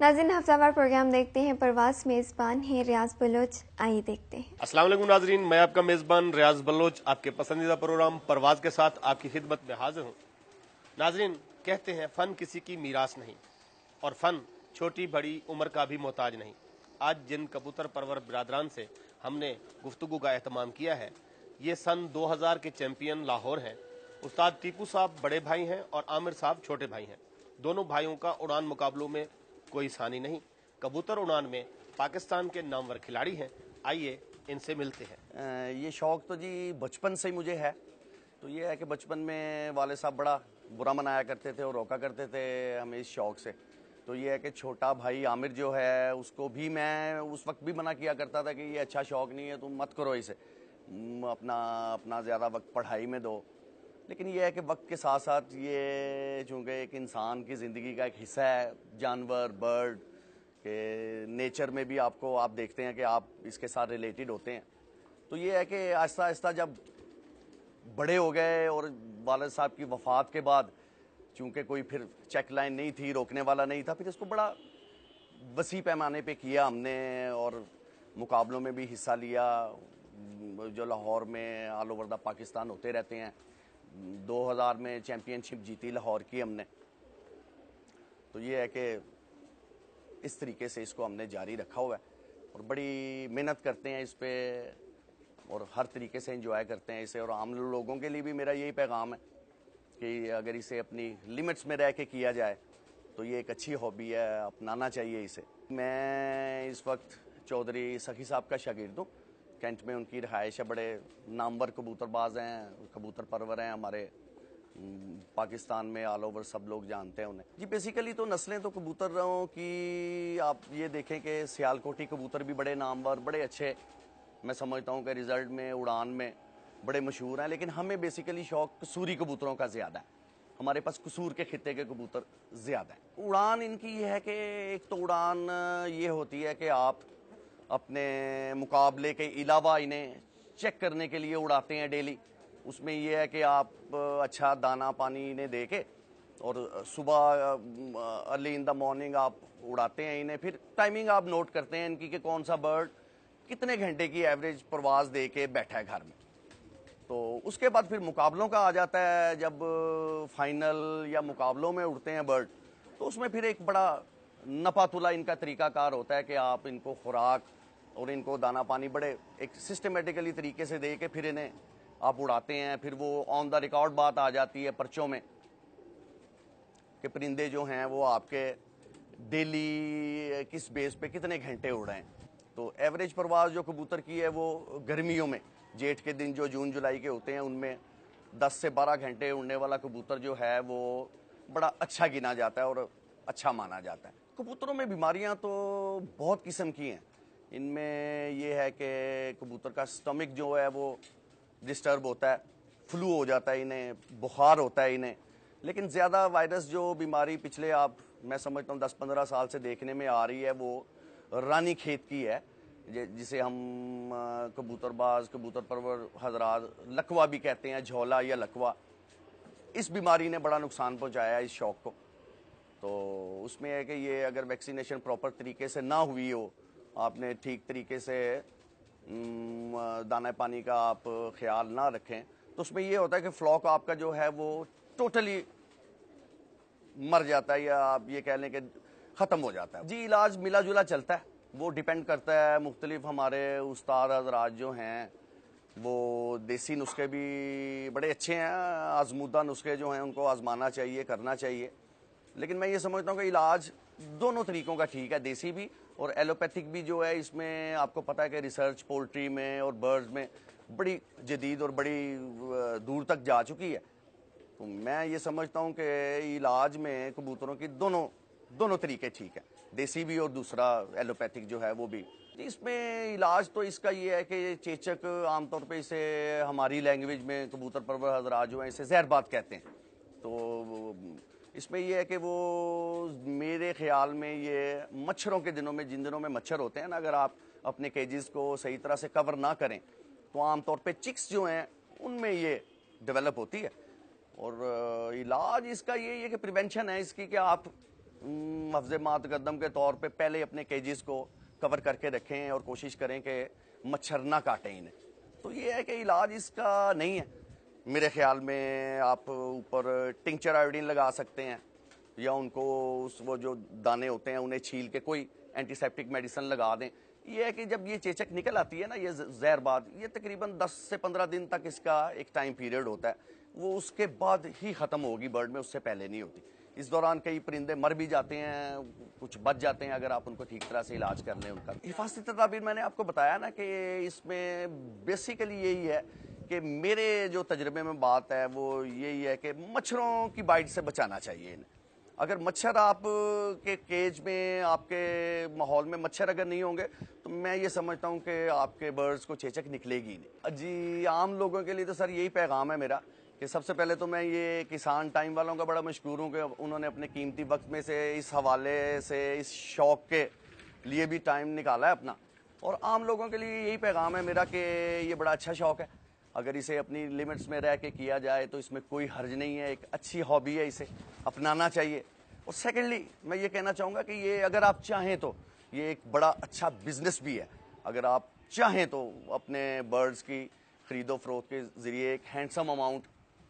नाज़रीन, हफ्तावार प्रोग्राम देखते हैं। परवाज़ मेज़बान है रियाज बलोच। आइए देखते हैं। अस्सलाम वालेकुम नाजरीन, मैं आपका मेज़बान रियाज बलोच आपके पसंदीदा प्रोग्राम परवाज़ के साथ आपकी खिदमत में हाजिर हूँ। नाजरीन, कहते हैं फ़न किसी की मीरास नहीं और फ़न छोटी बड़ी उम्र का भी मोहताज नहीं। आज जिन कबूतर परवर बिरादरान से हमने गुफ्तगू का एहतमाम किया है, ये सन 2000 के चैंपियन लाहौर हैं। उस्ताद टीपू साहब बड़े भाई हैं और आमिर साहब छोटे भाई हैं। दोनों भाइयों का उड़ान मुकाबलों में कोई सानी नहीं। कबूतर उड़ान में पाकिस्तान के नामवर खिलाड़ी हैं। आइए इनसे मिलते हैं। ये शौक़ तो जी बचपन से ही मुझे है। तो ये है कि बचपन में वाले साहब बड़ा बुरा मनाया करते थे और रोका करते थे हमें इस शौक़ से। तो ये है कि छोटा भाई आमिर जो है उसको भी मैं उस वक्त भी मना किया करता था कि ये अच्छा शौक़ नहीं है, तुम मत करो इसे, अपना ज़्यादा वक्त पढ़ाई में दो। लेकिन ये है कि वक्त के साथ साथ ये चूँकि एक इंसान की ज़िंदगी का एक हिस्सा है, जानवर बर्ड के नेचर में भी आप देखते हैं कि आप इसके साथ रिलेटेड होते हैं। तो ये है कि आहिस्ता आहिस्ता जब बड़े हो गए और वालिद साहब की वफ़ात के बाद चूँकि कोई फिर चेक लाइन नहीं थी, रोकने वाला नहीं था, फिर इसको बड़ा वसी पैमाने पे किया हमने और मुकाबलों में भी हिस्सा लिया जो लाहौर में ऑल ओवर द पाकिस्तान होते रहते हैं। 2000 में चैम्पियनशिप जीती लाहौर की हमने। तो ये है कि इस तरीके से इसको हमने जारी रखा हुआ है और बड़ी मेहनत करते हैं इस पे और हर तरीके से एंजॉय करते हैं इसे। और आम लोगों के लिए भी मेरा यही पैगाम है कि अगर इसे अपनी लिमिट्स में रह के किया जाए तो ये एक अच्छी हॉबी है, अपनाना चाहिए इसे। मैं इस वक्त चौधरी सखी साहब का शागिर्द हूँ। कैंट में उनकी रिहाइश है। बड़े नामवर कबूतरबाज हैं, कबूतर परवर हैं हमारे पाकिस्तान में ऑल ओवर, सब लोग जानते हैं उन्हें जी। बेसिकली तो नस्लें तो कबूतरों की आप ये देखें कि सियालकोटी कबूतर भी बड़े नामवर, बड़े अच्छे, मैं समझता हूँ कि रिज़ल्ट में उड़ान में बड़े मशहूर हैं। लेकिन हमें बेसिकली शौक़ कसूरी कबूतरों का ज़्यादा है। हमारे पास कसूर के खित्ते के कबूतर ज़्यादा है। उड़ान इनकी ये है कि एक तो उड़ान ये होती है कि आप अपने मुकाबले के अलावा इन्हें चेक करने के लिए उड़ाते हैं डेली। उसमें यह है कि आप अच्छा दाना पानी इन्हें दे के और सुबह अर्ली इन द मॉर्निंग आप उड़ाते हैं इन्हें। फिर टाइमिंग आप नोट करते हैं इनकी कि कौन सा बर्ड कितने घंटे की एवरेज परवाज़ दे के बैठा है घर में। तो उसके बाद फिर मुकाबलों का आ जाता है। जब फाइनल या मुकाबलों में उड़ते हैं बर्ड तो उसमें फिर एक बड़ा नपातुला इनका तरीकाकार होता है कि आप इनको खुराक और इनको दाना पानी बड़े एक सिस्टमेटिकली तरीके से दे के फिर इन्हें आप उड़ाते हैं। फिर वो ऑन द रिकॉर्ड बात आ जाती है पर्चों में कि परिंदे जो हैं वो आपके डेली किस बेस पे कितने घंटे उड़ रहे हैं। तो एवरेज परवाज़ जो कबूतर की है वो गर्मियों में जेठ के दिन जो जून जुलाई के होते हैं उनमें 10 से 12 घंटे उड़ने वाला कबूतर जो है वो बड़ा अच्छा गिना जाता है और अच्छा माना जाता है। कबूतरों में बीमारियां तो बहुत किस्म की हैं। इनमें ये है कि कबूतर का स्टमक जो है वो डिस्टर्ब होता है, फ्लू हो जाता है इन्हें, बुखार होता है इन्हें। लेकिन ज़्यादा वायरस जो बीमारी पिछले मैं समझता हूँ 10-15 साल से देखने में आ रही है वो रानी खेत की है, जिसे हम कबूतरबाज कबूतर परवर हजरात लकवा भी कहते हैं, झोला या लकवा। इस बीमारी ने बड़ा नुकसान पहुंचाया है इस शौक़ को। तो उसमें है कि ये अगर वैक्सीनेशन प्रॉपर तरीके से ना हुई हो, आपने ठीक तरीके से दाना पानी का आप ख्याल ना रखें तो उसमें ये होता है कि फ्लॉक आपका जो है वो टोटली मर जाता है या आप ये कह लें कि ख़त्म हो जाता है जी। इलाज मिला जुला चलता है, वो डिपेंड करता है। मुख्तलिफ हमारे उस्ताद हजरात जो हैं वो देसी नुस्खे भी बड़े अच्छे हैं, आजमूदा नुस्खे जो हैं उनको आजमाना चाहिए, करना चाहिए। लेकिन मैं ये समझता हूँ कि इलाज दोनों तरीक़ों का ठीक है, देसी भी और एलोपैथिक भी जो है। इसमें आपको पता है कि रिसर्च पोल्ट्री में और बर्ड्स में बड़ी जदीद और बड़ी दूर तक जा चुकी है। तो मैं ये समझता हूँ कि इलाज में कबूतरों की दोनों तरीके ठीक है, देसी भी और दूसरा एलोपैथिक जो है वो भी। इसमें इलाज तो इसका ये है कि चेचक आमतौर पे इसे हमारी लैंग्वेज में कबूतर परवर हजरात जो हैं इसे जहरबात कहते हैं। तो इसमें यह है कि वो मेरे ख्याल में ये मच्छरों के दिनों में, जिन दिनों में मच्छर होते हैं ना, अगर आप अपने केजेस को सही तरह से कवर ना करें तो आमतौर पे चिक्स जो हैं उनमें ये डेवलप होती है। और इलाज इसका ये है कि प्रिवेंशन है इसकी कि आप हफ्ज़े मातकद्दम के तौर पे पहले अपने केजेस को कवर करके रखें और कोशिश करें कि मच्छर ना काटें इन्हें। तो ये है कि इलाज इसका नहीं है मेरे ख्याल में। आप ऊपर टिंचर आयोडीन लगा सकते हैं या उनको वो जो दाने होते हैं उन्हें छील के कोई एंटीसेप्टिक मेडिसिन लगा दें। ये है कि जब ये चेचक निकल आती है ना, ये जहरबाद, ये तकरीबन 10 से 15 दिन तक इसका एक टाइम पीरियड होता है। वो उसके बाद ही ख़त्म होगी बर्ड में, उससे पहले नहीं होती। इस दौरान कई परिंदे मर भी जाते हैं, कुछ बच जाते हैं अगर आप उनको ठीक तरह से इलाज कर लें उनका। हिफाजती तदाबीर मैंने आपको बताया ना कि इसमें बेसिकली यही है कि मेरे जो तजर्बे में बात है वो यही है कि मच्छरों की बाइट से बचाना चाहिए इन्हें। अगर मच्छर आप के केज में, आपके माहौल में मच्छर अगर नहीं होंगे तो मैं ये समझता हूँ कि आपके बर्ड्स को चेचक निकलेगी ही नहीं। जी, आम लोगों के लिए तो सर यही पैगाम है मेरा कि सबसे पहले तो मैं ये किसान टाइम वालों का बड़ा मशकूर हूँ कि उन्होंने अपने कीमती वक्त में से इस हवाले से, इस शौक़ के लिए भी टाइम निकाला है अपना। और आम लोगों के लिए यही पैगाम है मेरा कि ये बड़ा अच्छा शौक़ है, अगर इसे अपनी लिमिट्स में रह के किया जाए तो इसमें कोई हर्ज नहीं है, एक अच्छी हॉबी है, इसे अपनाना चाहिए। और सेकेंडली मैं ये कहना चाहूँगा कि ये अगर आप चाहें तो ये एक बड़ा अच्छा बिजनेस भी है। अगर आप चाहें तो अपने बर्ड्स की ख़रीदो फरोख्त के ज़रिए एक हैंडसम अमाउंट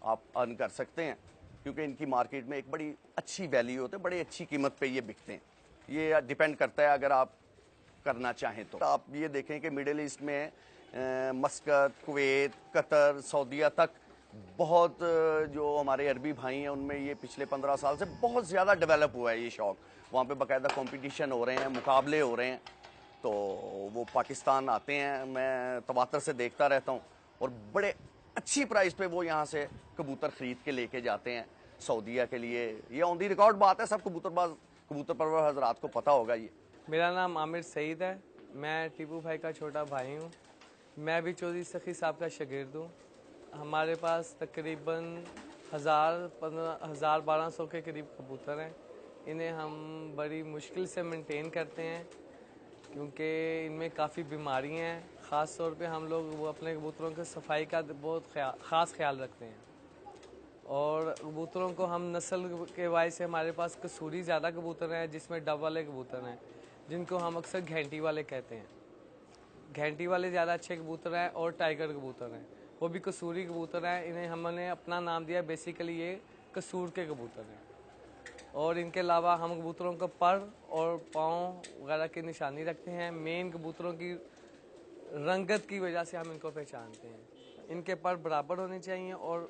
आप अर्न कर सकते हैं, क्योंकि इनकी मार्केट में एक बड़ी अच्छी वैल्यू होती है, बड़ी अच्छी कीमत पे ये बिकते हैं। ये डिपेंड करता है अगर आप करना चाहें तो। आप ये देखें कि मिडिल ईस्ट में मस्कत, कुवैत, कतर, सऊदीया तक बहुत जो हमारे अरबी भाई हैं उनमें ये पिछले 15 साल से बहुत ज़्यादा डेवलप हुआ है ये शौक़। वहाँ पे बाकायदा कंपटीशन हो रहे हैं, मुकाबले हो रहे हैं, तो वो पाकिस्तान आते हैं, मैं तवातर से देखता रहता हूँ, और बड़े अच्छी प्राइस पे वो यहाँ से कबूतर ख़रीद के लेके जाते हैं सऊदीया के लिए। ये ऑन दी रिकॉर्ड बात है, सब कबूतर परवर हजरात को पता होगा। ये मेरा नाम आमिर सईद है, मैं टीपू भाई का छोटा भाई हूँ। मैं भी चौधरी सखी साहब का शागिर्द हूँ। हमारे पास तकरीबन 1200 के करीब कबूतर हैं। इन्हें हम बड़ी मुश्किल से मेंटेन करते हैं क्योंकि इनमें काफ़ी बीमारियाँ हैं। ख़ास तौर पे हम लोग वो अपने कबूतरों की सफाई का बहुत ख़ास ख्याल रखते हैं। और कबूतरों को हम नस्ल के वाइज से हमारे पास कसूरी ज़्यादा कबूतर हैं, जिसमें डब वाले कबूतर हैं जिनको हम अक्सर घंटी वाले कहते हैं। घंटी वाले ज़्यादा अच्छे कबूतर हैं और टाइगर कबूतर हैं, वो भी कसूरी कबूतर हैं। इन्हें हमने अपना नाम दिया, बेसिकली ये कसूर के कबूतर हैं। और इनके अलावा हम कबूतरों को पर और पाँव वगैरह की निशानी रखते हैं। मेन कबूतरों की रंगत की वजह से हम इनको पहचानते हैं। इनके पर बराबर होने चाहिए और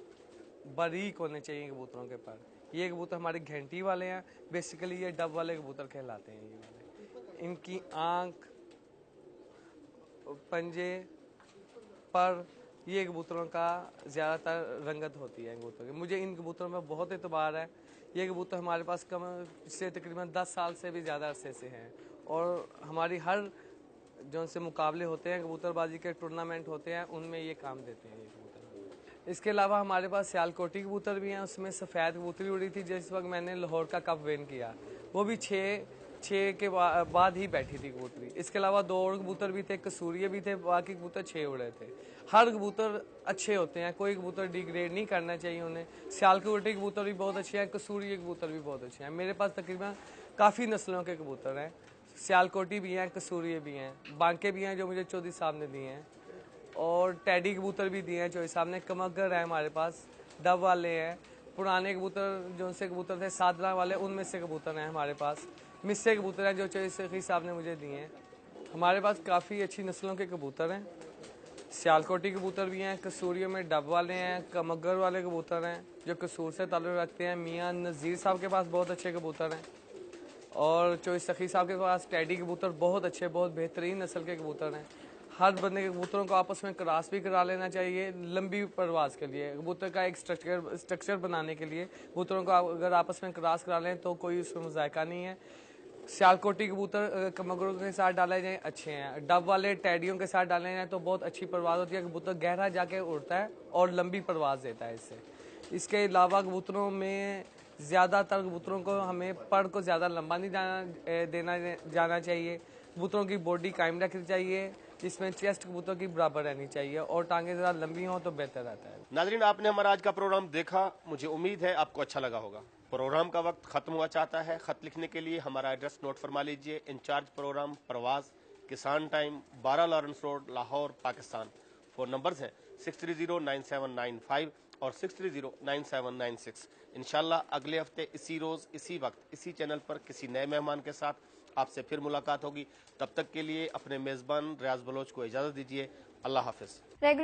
बारीक होने चाहिए कबूतरों के पर। ये कबूतर हमारे घंटी वाले हैं, बेसिकली ये डब वाले कबूतर कहलाते हैं। ये वाले इनकी आँख, पंजे, पर, ये कबूतरों का ज़्यादातर रंगत होती है कबूतरों की। मुझे इन कबूतरों में बहुत एतबार है। ये कबूतर हमारे पास कम से तकरीबन 10 साल से भी ज़्यादा अरसे से हैं, और हमारी हर जो उनसे मुकाबले होते हैं, कबूतरबाजी के टूर्नामेंट होते हैं, उनमें ये काम देते हैं ये कबूतर। इसके अलावा हमारे पास सियालकोटी कबूतर भी हैं, उसमें सफ़ेद कबूतरी उड़ी थी जिस वक्त मैंने लाहौर का कप विन किया, वो भी छः के बाद ही बैठी थी कबूतरी। इसके अलावा 2 और कबूतर भी थे, कसूरिये भी थे, बाकी कबूतर 6 उड़े थे। हर कबूतर अच्छे होते हैं, कोई कबूतर डिग्रेड नहीं करना चाहिए उन्हें। सियालकोटी कबूतर भी बहुत अच्छे हैं, कसूरिये कबूतर भी बहुत अच्छे हैं। मेरे पास तकरीबन काफ़ी नस्लों के कबूतर हैं, सियालकोटी भी हैं, कसूरिये भी हैं, बांके भी हैं जो मुझे चौधरी साहब ने दिए हैं, और टैडी कबूतर भी दिए हैं चौधरी साहब ने। कमगर है हमारे पास, डब वाले हैं, पुराने कबूतर जो उनसे कबूतर थे सादरा वाले, उनमें से कबूतर हैं हमारे पास। मिस्से कबूतर हैं जो चौधरी सखी साहब ने मुझे दिए हैं। हमारे पास काफ़ी अच्छी नस्लों के कबूतर हैं। सियालकोटी कबूतर भी हैं, कसूरियों में डब वाले हैं, कमगर वाले कबूतर हैं जो कसूर से ताल्लुक़ रखते हैं। मियाँ नज़ीर साहब के पास बहुत अच्छे कबूतर हैं, और चौधरी सखी साहब के पास टैडी कबूतर बहुत अच्छे, बहुत बेहतरीन नस्ल के कबूतर हैं। हर बंदे के कबूतरों को आपस में क्रॉस भी करा लेना चाहिए लंबी परवाज़ के लिए। कबूतर का एक स्ट्रक्चर बनाने के लिए कबूतरों को अगर आपस में क्रॉस करा लें तो कोई उसमें मज़ायका नहीं है। सियालकोटी कबूतर कमगरों के साथ डाले जाएँ अच्छे हैं, डब वाले टैडियों के साथ डाले जाएँ तो बहुत अच्छी परवाज़ होती है। कबूतर गहरा जाके उड़ता है और लंबी परवाज़ देता है इससे। इसके अलावा कबूतरों में ज़्यादातर कबूतरों को हमें पर को ज़्यादा लंबा नहीं जाना चाहिए। कबूतरों की बॉडी कायम रखनी चाहिए, जिसमें चेस्ट कबूतर की बराबर रहनी चाहिए, और टांगें ज़रा लंबी हों तो बेहतर रहता है। नाज़रीन, आपने हमारा आज का प्रोग्राम देखा, मुझे उम्मीद है आपको अच्छा लगा होगा। प्रोग्राम का वक्त खत्म हुआ चाहता है। खत लिखने के लिए हमारा एड्रेस नोट फरमा लीजिए। इंचार्ज प्रोग्राम परवाज, किसान time, 12 Lawrence road, Lahore, Pakistan. Phone numbers हैं 6309795 और 6309796। इंशाल्लाह अगले हफ्ते इसी रोज इसी वक्त इसी चैनल पर किसी नए मेहमान के साथ आपसे फिर मुलाकात होगी। तब तक के लिए अपने मेजबान रियाज बलोच को इजाजत दीजिए। अल्लाह हाफिज। रेगुलर